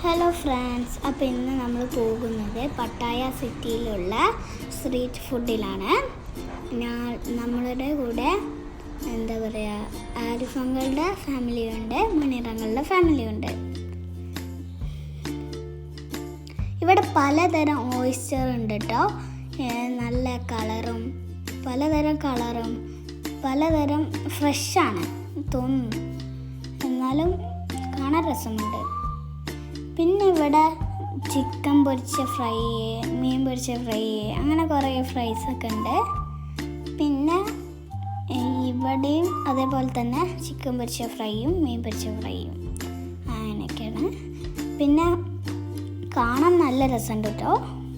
Hello friends, അപ്പോൾ ഇന്ന് നമ്മൾ പോകുന്നത് പട്ടായ സിറ്റിയിലുള്ള സ്ട്രീറ്റ് ഫുഡിലാണ്. നമ്മളുടെ കൂടെ എന്താ പറയുക, ആരിഫങ്ങളുടെ ഫാമിലിയുണ്ട്, മുനീറങ്ങളുടെ ഫാമിലിയുണ്ട്. ഇവിടെ പലതരം ഓയിസ്റ്റർ ഉണ്ട് കേട്ടോ. നല്ല പലതരം ഫ്രഷാണ് തോന്നുന്നു, എന്നാലും കാണാൻ രസമുണ്ട്. പിന്നെ ഇവിടെ ചിക്കൻ പൊരിച്ച ഫ്രൈ, മീൻ പൊരിച്ച ഫ്രൈ, അങ്ങനെ കുറേ ഫ്രൈസൊക്കെ ഉണ്ട്. പിന്നെ ഇവിടെയും അതേപോലെ തന്നെ ചിക്കൻ പൊരിച്ച ഫ്രൈയും മീൻ പൊരിച്ച ഫ്രൈയും അങ്ങനെയൊക്കെയാണ്. പിന്നെ കാണാൻ നല്ല രസമുണ്ട് കേട്ടോ.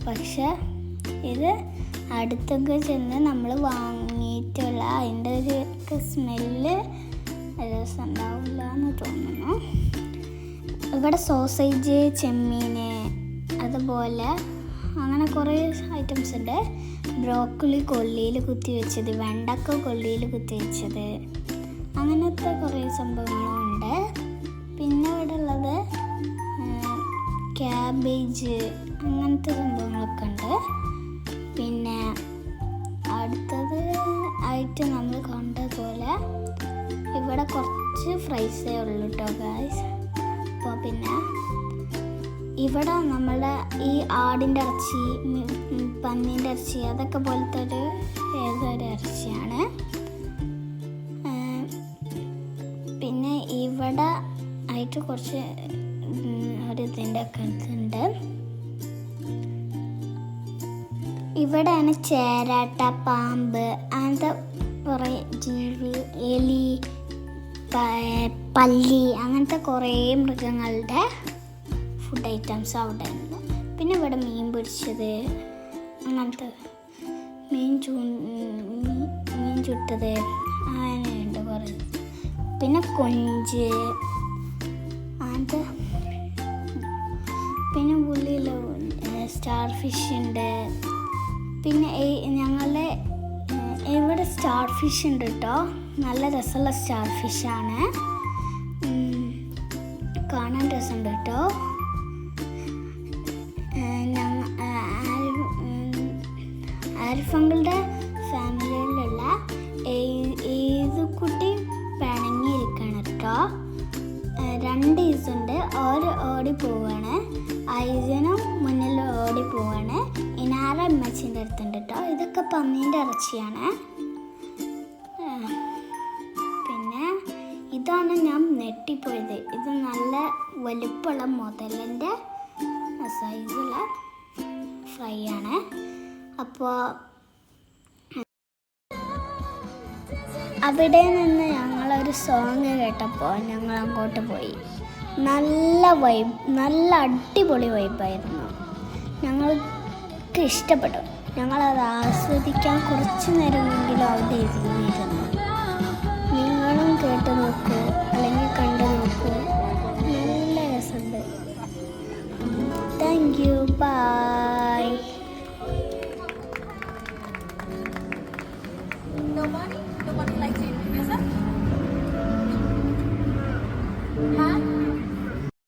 പക്ഷെ ഇത് അടുത്തൊക്കെ ചെന്ന് നമ്മൾ വാങ്ങിയിട്ടുള്ള അതിൻ്റെ ഒരു സ്മെല്ല് രസമുണ്ടാവില്ല എന്ന് തോന്നുന്നു. ഇവിടെ സോസേജ്, ചെമ്മീൻ, അതുപോലെ അങ്ങനെ കുറേ ഐറ്റംസ് ഉണ്ട്. ബ്രോക്കോളി കൊള്ളിയിൽ കുത്തി വെച്ചത്, വെണ്ടക്ക കൊള്ളിയിൽ കുത്തി വെച്ചത്, അങ്ങനത്തെ കുറേ സംഭവങ്ങളുണ്ട്. പിന്നെ ഇവിടെ ഉള്ളത് ക്യാബേജ്, അങ്ങനത്തെ സംഭവങ്ങളൊക്കെ ഉണ്ട്. പിന്നെ അടുത്തത് ആയിട്ട് നമ്മൾ കണ്ടതുപോലെ ഇവിടെ കുറച്ച് ഫ്രൈസേ ഉള്ളൂ കേട്ടോ ഗായ്സ്. അപ്പോൾ പിന്നെ ഇവിടെ നമ്മളുടെ ഈ ആടിൻ്റെ ഇറച്ചി, പന്നീൻ്റെ ഇറച്ചി, അതൊക്കെ പോലത്തെ ഏതൊരു ഇറച്ചിയാണ്. പിന്നെ ഇവിടെ ആയിട്ട് കുറച്ച് ഒരു ഇതിൻ്റെ ഒക്കെ ഉണ്ട്. ഇവിടെയാണ് ചേരാട്ട, പാമ്പ്, അങ്ങനത്തെ കുറേ ജീവി, എലി, പല്ലി, അങ്ങനത്തെ കുറേ മൃഗങ്ങളുടെ ഫുഡ് ഐറ്റംസ് അവിടെ ഉണ്ട്. പിന്നെ ഇവിടെ മീൻ പൊരിച്ചത്, അങ്ങനത്തെ മീൻ ചുട്ടത്, അങ്ങനെയുണ്ട് കുറേ. പിന്നെ കൊഞ്ച്, അങ്ങനത്തെ. പിന്നെ ഉള്ളിൽ സ്റ്റാർ ഫിഷ് ഉണ്ട്. പിന്നെ ഞങ്ങളുടെ ഇവിടെ സ്റ്റാർ ഫിഷ് ഉണ്ട് കേട്ടോ. നല്ല രസമുള്ള സ്റ്റാർ ഫിഷാണ്, കാണാൻ രസമുണ്ട് കേട്ടോ. ആരിഫങ്ങളുടെ ഫാമിലിയിലുള്ള ഏത് കുട്ടി പിണങ്ങിയിരിക്കുകയാണ് കേട്ടോ. 2 ഈസുണ്ട്, ഓടി പോവാണ്. ഐസനും മുന്നിൽ ഓടി പോവാണ്. ഇനാറ അമ്മച്ചിൻ്റെ അടുത്തുണ്ട് കേട്ടോ. ഇതൊക്കെ പന്നീൻ്റെ ഇറച്ചിയാണ്. പിന്നെ ഇതാണ് ഞാൻ നെട്ടിപ്പോയത്. ഇത് നല്ല വലുപ്പമുള്ള മുതലിൻ്റെ സൈസുള്ള ഫ്രൈ ആണ്. അപ്പോൾ അവിടെ നിന്ന് ഞങ്ങളൊരു സോങ് കേട്ടപ്പോൾ ഞങ്ങൾ അങ്ങോട്ട് പോയി. നല്ല അടിപൊളി വൈബായിരുന്നു. ഞങ്ങൾക്ക് ഇഷ്ടപ്പെട്ടു. ഞങ്ങളത് ആസ്വദിക്കാൻ കുറച്ച് നേരമെങ്കിലും അവിടെ ഇരുന്നിരുന്നു. നിങ്ങളും കേട്ട് നോക്കൂ, അല്ലെങ്കിൽ കണ്ടു നോക്കൂ. നല്ല രസമുണ്ട്. Thank you, by.